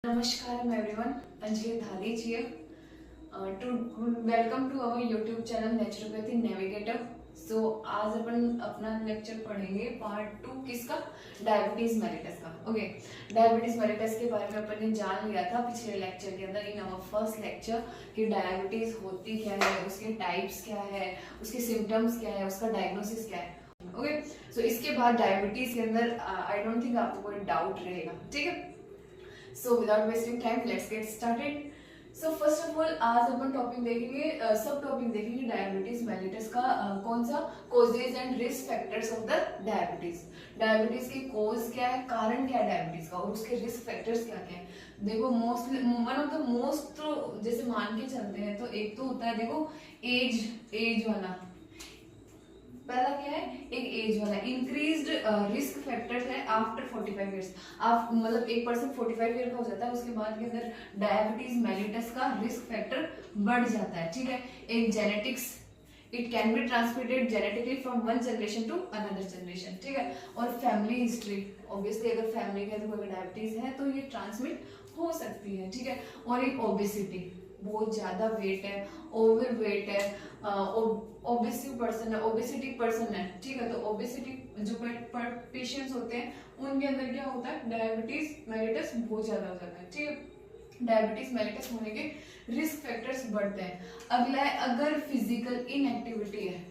Namaskaram everyone, Anjali Dhali here. Welcome to our YouTube channel Naturopathy Navigator. आज अपन अपना lecture पढ़ेंगे part 2 किसका, diabetes mellitus का. Okay, diabetes mellitus के बारे में अपन ने जान लिया था पिछले लेक्चर के अंदर, इन आवर फर्स्ट लेक्चर, कि डायबिटीज होती क्या है, उसके टाइप्स क्या है, उसके सिम्टम्स क्या है, उसका डायग्नोसिस क्या है. ओके, सो इसके बाद डायबिटीज के अंदर आई डोंट थिंक आपको कोई डाउट रहेगा. ठीक है, so without wasting time let's get started. So first of all आज अपन टॉपिक देखेंगे, सब टॉपिक देखेंगे डायबिटीज मेलिटस का. कौन सा, causes and risk factors of the diabetes. Diabetes के कोज क्या है, कारण क्या है डायबिटीज का, और उसके रिस्क फैक्टर्स क्या क्या है. देखो mostly one of the most, तो जैसे मान के चलते हैं तो एक तो होता है, देखो एज वाला. पहला क्या है, एक एज वाला. इंक्रीज्ड रिस्क फैक्टर्स है आफ्टर 45 ईयर्स. आप मतलब एक पर्सन 45 ईयर का हो जाता है, उसके बाद के अंदर डायबिटीज मेलिटस का रिस्क फैक्टर बढ़ जाता है. ठीक है, एक genetics, it can be transmitted genetically from one generation to another generation. ठीक है, और फैमिली हिस्ट्री, ऑब्वियसली अगर फैमिली के अंदर कोई डायबिटीज है तो ये ट्रांसमिट हो सकती है. ठीक है, और एक ओबेसिटी, बहुत ज्यादा वेट है, ओवर वेट है, ओबेसिव पर्सन है, ओबेसिटी पर्सन है. ठीक है, तो ओबेसिटी जो पेशेंट्स होते हैं उनके अंदर क्या होता है, डायबिटीज मेलिटस बहुत ज्यादा हो जाता है. ठीक है, डायबिटीज मेलिटस होने के रिस्क फैक्टर्स बढ़ते हैं. अगला है, अगर फिजिकल इनएक्टिविटी है,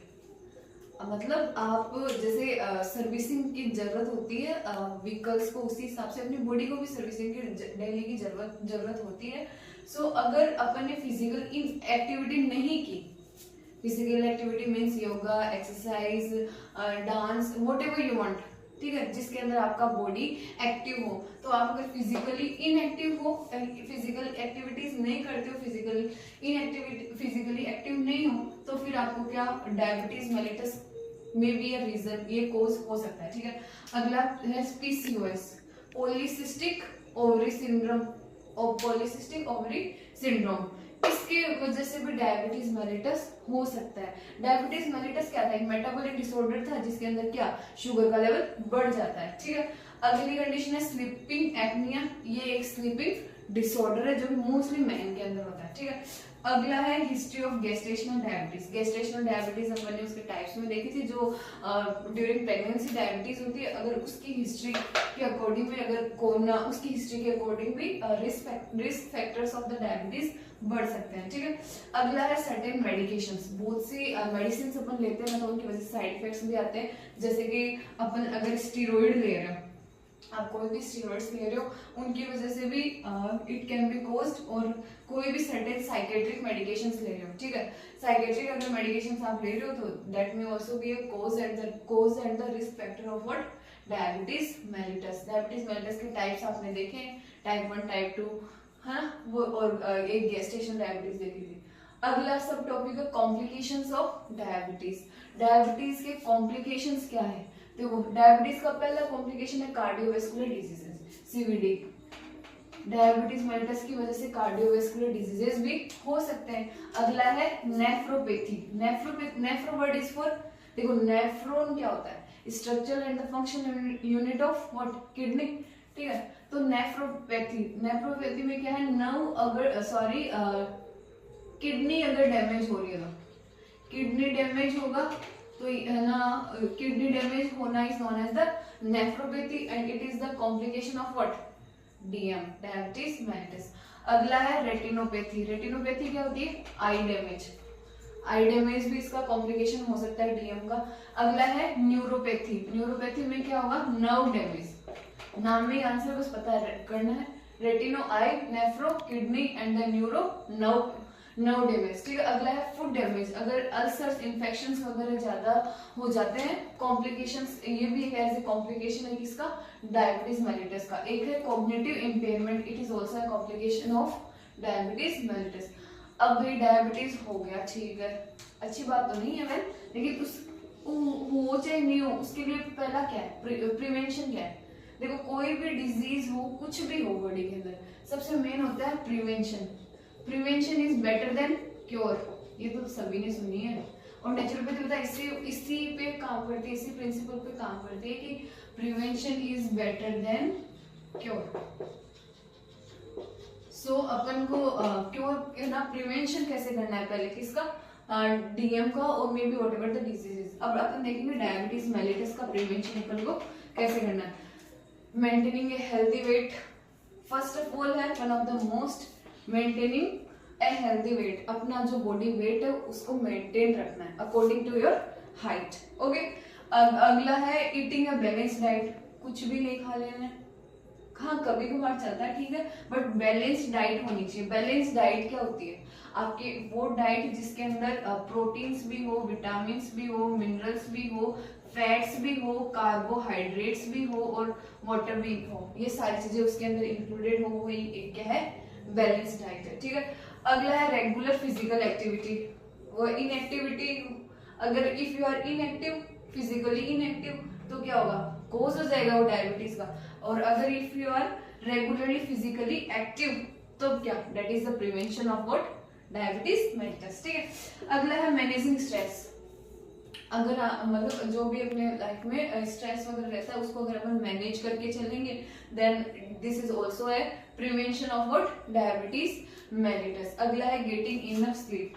मतलब आप जैसे सर्विसिंग की जरूरत होती है व्हीकल्स को, उसी हिसाब से अपनी बॉडी को भी सर्विसिंग की डेली की जरूरत होती है. सो अगर अपन ने फिजिकल एक्टिविटी नहीं की, physical activity means yoga, exercise, dance, whatever you want. ठीक है, जिसके अंदर आपका बॉडी एक्टिव हो, तो आप अगर फिजिकली इनएक्टिव हो, फिजिकल एक्टिविटीज नहीं करते हो, फिजिकली एक्टिव नहीं हो, तो फिर आपको क्या, डायबिटीज मेलिटस में बी अ रीजन, ये कोज हो सकता है. ठीक है, अगला है पीसीओएस, पॉलीसिस्टिक ओवरी सिंड्रोम, और पॉलीसिस्टिक ओवरी सिंड्रोम. इसके वजह से भी डायबिटीज मेलिटस हो सकता है. डायबिटीज मेलिटस क्या था, एक मेटाबॉलिक डिसऑर्डर था जिसके अंदर क्या, शुगर का लेवल बढ़ जाता है. ठीक है, अगली कंडीशन है स्लीपिंग एपनिया. ये एक स्लीपिंग डिसऑर्डर है जो कि मोस्टली मैन के अंदर होता है. ठीक है, अगला है history of gestational diabetes. Gestational diabetes अपन ने उसके टाइप्स में देखी थी, जो ड्यूरिंग प्रेगनेंसी डायबिटीज होती है, अगर उसकी हिस्ट्री के अकॉर्डिंग में, अगर कोरोना उसकी हिस्ट्री के अकॉर्डिंग भी risk factors of the diabetes बढ़ सकते हैं. ठीक है, अगला है सर्टेन मेडिकेशंस. बहुत सी मेडिसिन अपन लेते हैं ना, तो उनकी वजह से साइड इफेक्ट्स भी आते हैं. जैसे कि अपन अगर स्टीरॉइड ले रहे हो, आप कोई भी स्टीरॉइड्स ले रहे हो, उनकी वजह से भी इट कैन बी कोज्ड. और कोई भी सर्टेन साइकेट्रिक मेडिकेशंस ले रहे हो, ठीक है, साइकेट्रिक अगर मेडिकेशंस आप ले रहे हो तो that may also be a cause and the risk factor of what, diabetes mellitus. Diabetes mellitus के टाइप्स आपने देखे, टाइप 1, टाइप 2, है ना, वो, और एक गेस्टेशनल डायबिटीज देखी थी. अगला सब टॉपिक है कॉम्प्लिकेशंस ऑफ डायबिटीज. डायबिटीज के कॉम्प्लिकेशंस क्या है, देखो डायबिटीज का पहला कॉम्प्लिकेशन है cardiovascular diseases, CVD. Diabetes mellitus की वजह से कार्डियोवास्कुलर डिजीजेस भी हो सकते हैं. अगला है nephropathy. Nephro word is for, देखो नेफ्रॉन क्या होता है, structure and the function unit of what, kidney. ठीक है, तो नेफ्रोपैथी में क्या है, नर्व अगर किडनी अगर डैमेज हो रही है, तो किडनी डैमेज होगा, तो है ना, किडनी डैमेज होना is known as the nephropathy and it is the complication of what, DM, diabetes mellitus. अगला है रेटिनोपैथी. रेटिनोपैथी क्या होती है, आई डैमेज भी इसका कॉम्प्लिकेशन हो सकता है डीएम का. अगला है न्यूरोपैथी. न्यूरोपैथी में क्या होगा, नर्व डैमेज. नाम में आंसर बस पता करना है, retino eye, nephro kidney and the neuro nerve damage. ठीक है, अगला है फूड डैमेज. अगर अल्सर्स, इन्फेक्शंस वगैरह ज्यादा हो जाते हैं, कॉम्प्लिकेशंस, ये भी एक ऐसे कॉम्प्लिकेशन है किसका, डायबिटीज मेलिटस का. एक है cognitive impairment, it is also a complication of diabetes mellitus. अब भाई डायबिटीज हो गया, ठीक है, अच्छी बात तो नहीं है मैम, लेकिन उस हो चाहे नहीं हो, उसके लिए पहला क्या है, प्रिवेंशन क्या है. देखो कोई भी डिजीज हो, कुछ भी हो बॉडी के अंदर, सबसे मेन होता है prevention. Prevention is better than cure, ये तो सभी ने सुनी है. और नेचुरोपैथी पता है इसी पे काम करती है, इसी प्रिंसिपल पे काम करती है कि prevention is better than cure. So अपन को क्योर ना प्रिवेंशन कैसे करना है पहले किसका, डीएम का और maybe whatever the diseases. अब अपन देखेंगे डायबिटीज मेलिटस का प्रिवेंशन अपन को कैसे करना है। Maintaining a healthy weight, first of all है one of the most, maintaining a healthy weight, अपना जो बॉडी वेट है उसको मेंटेन रखना है according to your height. Okay, अगला है ईटिंग अ बैलेंस डाइट, कुछ भी नहीं खा लेना है, हाँ कभी कभार चलता है ठीक है, बट बैलेंस डाइट होनी चाहिए। बैलेंस डाइट क्या होती है, आपकी वो डाइट जिसके अंदर प्रोटीन्स भी हो, विटामिन भी हो, मिनरल्स भी हो, फैट्स भी हो, कार्बोहाइड्रेट्स भी हो और वाटर भी हो, ये सारी चीजें उसके अंदर इंक्लूडेड हो, वही एक क्या है बैलेंस डाइट है। ठीक है, अगला है रेगुलर फिजिकल एक्टिविटी। वो इनएक्टिविटी, अगर if you are inactive, physically inactive, तो क्या होगा, कोज हो जाएगा वो डायबिटीज का। और अगर if you are regularly physically active तो क्या, that is the prevention of what, diabetes mellitus. ठीक है, अगला है मैनेजिंग स्ट्रेस। अगर मतलब जो भी अपने लाइफ में स्ट्रेस वगैरह रहता है उसको अगर अपन मैनेज करके चलेंगे देन दिस इज ऑल्सो है prevention of what, diabetes mellitus. अगला है getting enough sleep.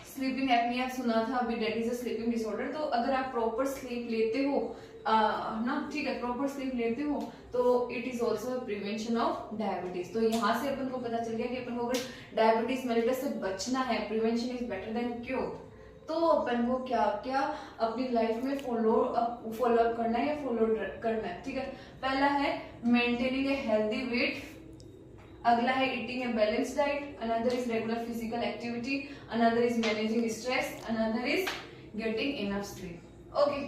Sleeping apnoea सुना था अभी, that is a sleeping disorder. तो अगर आप प्रॉपर स्लीप लेते हो ना, ठीक है, प्रॉपर स्लीप लेते हो तो it is also prevention of diabetes. तो यहाँ से अपन को पता चल गया कि अपन को अगर डायबिटीज मेलिटस से बचना है, prevention is better than cure, तो अपन को क्या क्या अपनी लाइफ में फॉलो अप करना है या फॉलो करना है। ठीक है, पहला है मेंटेनिंग ए हेल्दी वेट, अगला है eating a balance diet, another is regular physical activity, another is managing stress, another is getting enough sleep. Okay,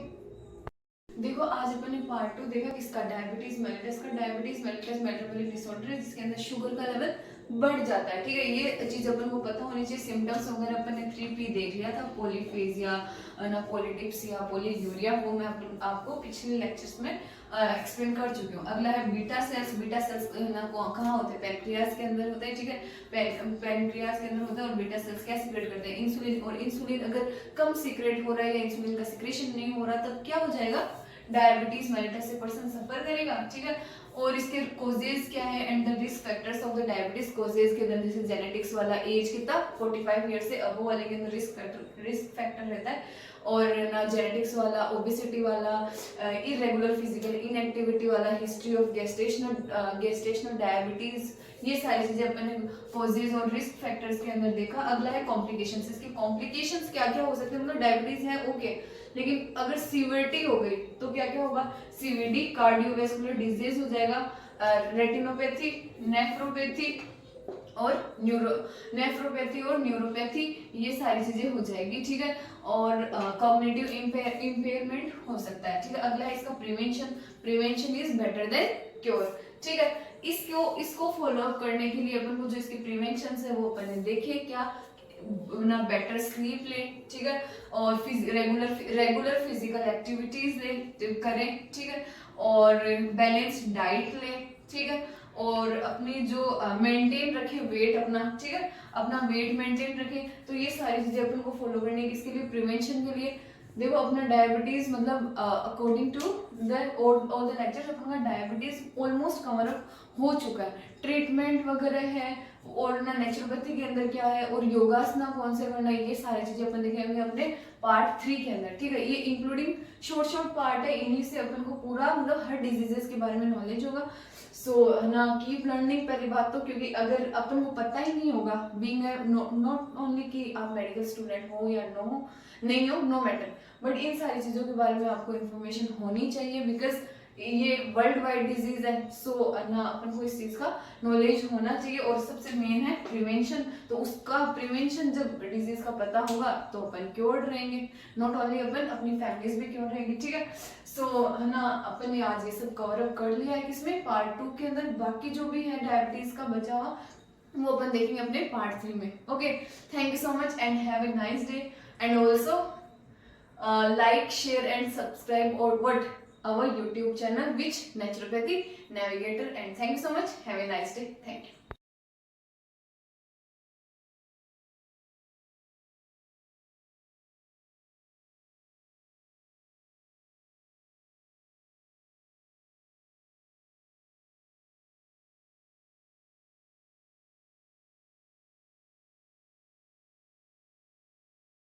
देखो आज अपन ने पार्ट 2 देखा किसका, डायबिटीज मेलिटस का। डायबिटीज मेलिटस मेटाबॉलिक डिसऑर्डर है जिसके अंदर शुगर का लेवल बढ़ जाता है। ठीक है, ये चीज अपन को पता होनी चाहिए। सिम्टम्स वगैरह अपन ने 3P देख लिया था, पॉलीफेजिया ना, पॉलीडिप्सिया, पॉलीयूरिया, वो मैं आपको पिछले लेक्चर्स में एक्सप्लेन कर चुकी हूँ। अगला है बीटा सेल्स। बीटा सेल्स ना कहाँ होते हैं, पैनक्रियाज के अंदर होते हैं। ठीक है, पैनक्रियाज के अंदर होता है। और बीटा सेल्स क्या सीक्रेट करते हैं, इंसुलिन। और इंसुलिन अगर कम सीक्रेट हो रहा है या इंसुलिन का सीक्रेशन नहीं हो रहा तब क्या हो जाएगा, डायबिटीज मेलिटस से पर्सन सफर करेगा। ठीक है, और इसके कोजेज क्या है and the risk factors of the diabetes. Causes के अंदर जैसे जेनेटिक्स वाला, एज कितना 45 ईयर से अबव वाले के अंदर रिस्क फैक्टर रहता है। और ना जेनेटिक्स वाला, ओबेसिटी वाला, इरेगुलर फिजिकल इनएक्टिविटी वाला, हिस्ट्री ऑफ गेस्टेशनल डायबिटीज, ये सारी चीजें अपन ने कॉजेज और रिस्क फैक्टर्स के अंदर देखा। अगला है कॉम्प्लिकेशंस। इसके कॉम्प्लिकेशंस क्या क्या हो सकते हैं, मतलब डायबिटीज है ओके, लेकिन अगर सीवियरिटी हो गई तो क्या क्या होगा, सीवीडी, कार्डियोवैस्कुलर डिजीज हो जाएगा, रेटिनोपैथी, नेफ्रोपैथी और नेफ्रोपैथी और न्यूरोपैथी, ये सारी चीजें हो जाएगी। ठीक है, और कॉग्निटिव इम्पेयरमेंट हो सकता है। ठीक है, अगला है इसका prevention. Prevention is better than cure. ठीक है, इसको फॉलो अप करने के लिए अपन को जो इसके प्रिवेंशन है वो अपन ने देखे, क्या ना, बेटर स्लीप ले, ठीक है, और रेगुलर फिजिकल एक्टिविटीज ले करें। ठीक है, और बैलेंस डाइट ले। ठीक है, और अपनी जो मेंटेन रखे वेट अपना, ठीक है, अपना वेट मेंटेन रखे। तो ये सारी चीजें अपन को फॉलो करनी है, किसके लिए, प्रिवेंशन के लिए। देखो अपना डायबिटीज मतलब according to all the lectures अपना डायबिटीज ऑलमोस्ट कवर अप हो चुका है। ट्रीटमेंट वगैरह है और ना नेचुरोपैथी के अंदर क्या है और योगासना कौन से करना है, ये सारी चीजें अपन देखेंगे अपने पार्ट 3 के अंदर। ठीक है, ये इंक्लूडिंग शॉर्ट पार्ट है, इन्हीं से अपन को पूरा मतलब हर डिजीजेस के बारे में नॉलेज होगा। सो ना कीप लर्निंग पहली बात तो, क्योंकि अगर अपन को पता ही नहीं होगा, बीइंग नॉट ओनली कि आप मेडिकल स्टूडेंट हो या नहीं हो, नो मैटर, बट इन सारी चीजों के बारे में आपको इन्फॉर्मेशन होनी चाहिए, बिकॉज ये वर्ल्ड वाइड डिजीज है। सो ना अपन को इस चीज का नॉलेज होना चाहिए। और सबसे मेन है प्रिवेंशन, तो उसका प्रिवेंशन जब डिजीज का पता होगा तो अपन क्योर्ड रहेंगे, नॉट ओनली अपन, अपनी फैमिलीज भी क्योर रहेंगी। ठीक है, सो ना अपन ने आज ये सब कवर अप कर लिया है किसमें, पार्ट 2 के अंदर। बाकी जो भी है डायबिटीज का बचा हुआ वो अपन देखेंगे अपने पार्ट 3 में। Okay, thank you so much and have a nice day and also like, share and subscribe or what our YouTube channel which Naturopathy Navigator, and thank you so much, have a nice day, thank you.